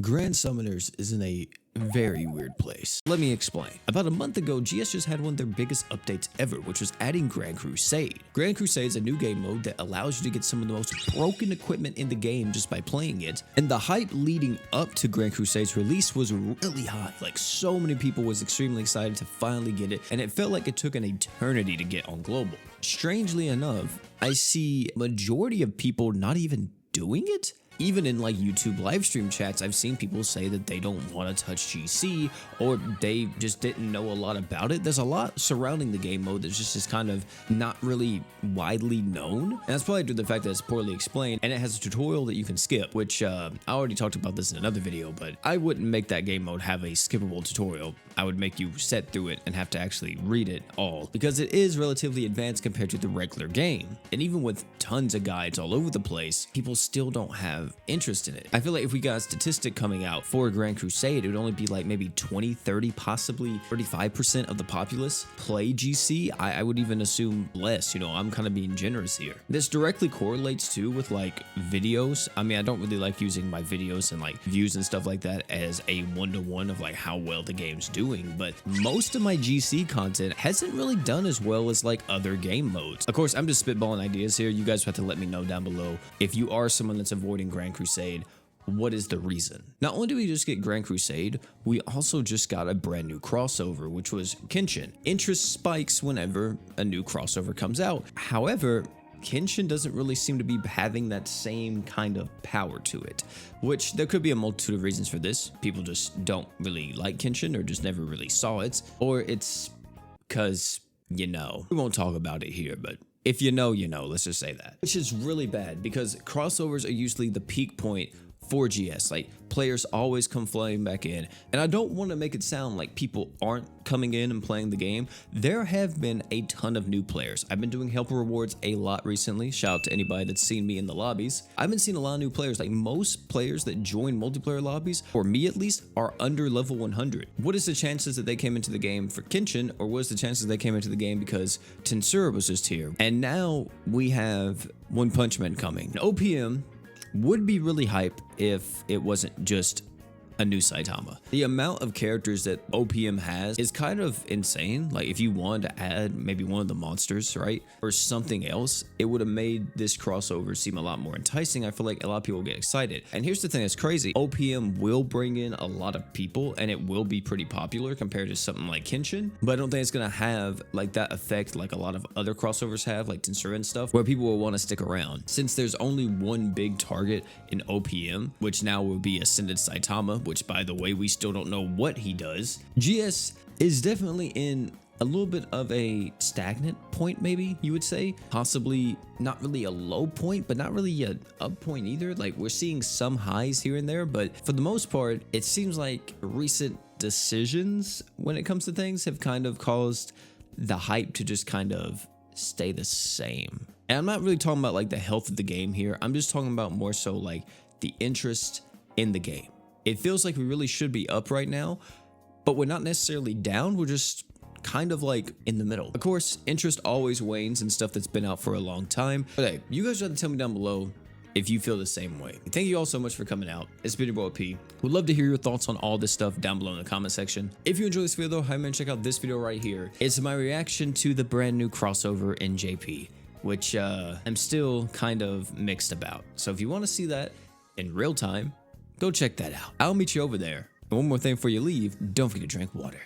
Grand Summoners is in a very weird place. Let me explain. About a month ago, GS just had one of their biggest updates ever, which was adding Grand Crusade. Grand Crusade is a new game mode that allows you to get some of the most broken equipment in the game just by playing it, and the hype leading up to Grand Crusade's release was really high. Like, so many people was extremely excited to finally get it, and it felt like it took an eternity to get on global. Strangely enough, I see majority of people not even doing it. Even in like YouTube live stream chats, I've seen people say that they don't want to touch GC or they just didn't know a lot about it. There's a lot surrounding the game mode that's just kind of not really widely known. And that's probably due to the fact that it's poorly explained and it has a tutorial that you can skip, which I already talked about this in another video, but I wouldn't make that game mode have a skippable tutorial. I would make you set through it and have to actually read it all because it is relatively advanced compared to the regular game. And even with tons of guides all over the place, people still don't have interest in it. I feel like if we got a statistic coming out for Grand Crusade, it would only be like maybe 20, 30, possibly 35% of the populace play GC. I would even assume less, you know, I'm kind of being generous here. This directly correlates too with like videos. I mean, I don't really like using my videos and like views and stuff like that as a one-to-one of like how well the game's doing, but most of my GC content hasn't really done as well as like other game modes. Of course, I'm just spitballing ideas here. You guys have to let me know down below if you are someone that's avoiding Grand Crusade, what is the reason? Not only do we just get Grand Crusade, we also just got a brand new crossover, which was Kenshin. Interest spikes whenever a new crossover comes out. However, Kenshin doesn't really seem to be having that same kind of power to it, which there could be a multitude of reasons for this. People just don't really like Kenshin or just never really saw it, or it's because, you know, we won't talk about it here, but if you know, you know, let's just say that. Which is really bad because crossovers are usually the peak point for GS. Like, players always come flying back in, and I don't want to make it sound like people aren't coming in and playing the game. There have been a ton of new players. I've been doing helper rewards a lot recently. Shout out to anybody that's seen me in the lobbies. I've been seeing a lot of new players. Like, most players that join multiplayer lobbies, for me at least, are under level 100. What is the chances that they came into the game for Kenshin, or what is the chances they came into the game because Tensura was just here? And now we have One Punch Man coming. OPM would be really hype if it wasn't just a new Saitama. The amount of characters that OPM has is kind of insane. Like, if you wanted to add maybe one of the monsters, right, or something else, it would have made this crossover seem a lot more enticing. I feel like a lot of people get excited. And here's the thing that's crazy. OPM will bring in a lot of people and it will be pretty popular compared to something like Kenshin, but I don't think it's gonna have like that effect like a lot of other crossovers have, like Tensura and stuff, where people will want to stick around. Since there's only one big target in OPM, which now will be Ascended Saitama, which, by the way, we still don't know what he does. GS is definitely in a little bit of a stagnant point, maybe you would say. Possibly not really a low point, but not really a up point either. Like, we're seeing some highs here and there, but for the most part, it seems like recent decisions when it comes to things have kind of caused the hype to just kind of stay the same. And I'm not really talking about like the health of the game here. I'm just talking about more so like the interest in the game. It feels like we really should be up right now, but we're not necessarily down. We're just kind of like in the middle. Of course, interest always wanes in stuff that's been out for a long time. But hey, you guys have to tell me down below if you feel the same way. Thank you all so much for coming out. It's been your boy P. Would love to hear your thoughts on all this stuff down below in the comment section. If you enjoyed this video though, highly recommend check out this video right here. It's my reaction to the brand new crossover in JP, which I'm still kind of mixed about. So if you want to see that in real time, go check that out. I'll meet you over there. And one more thing before you leave, don't forget to drink water.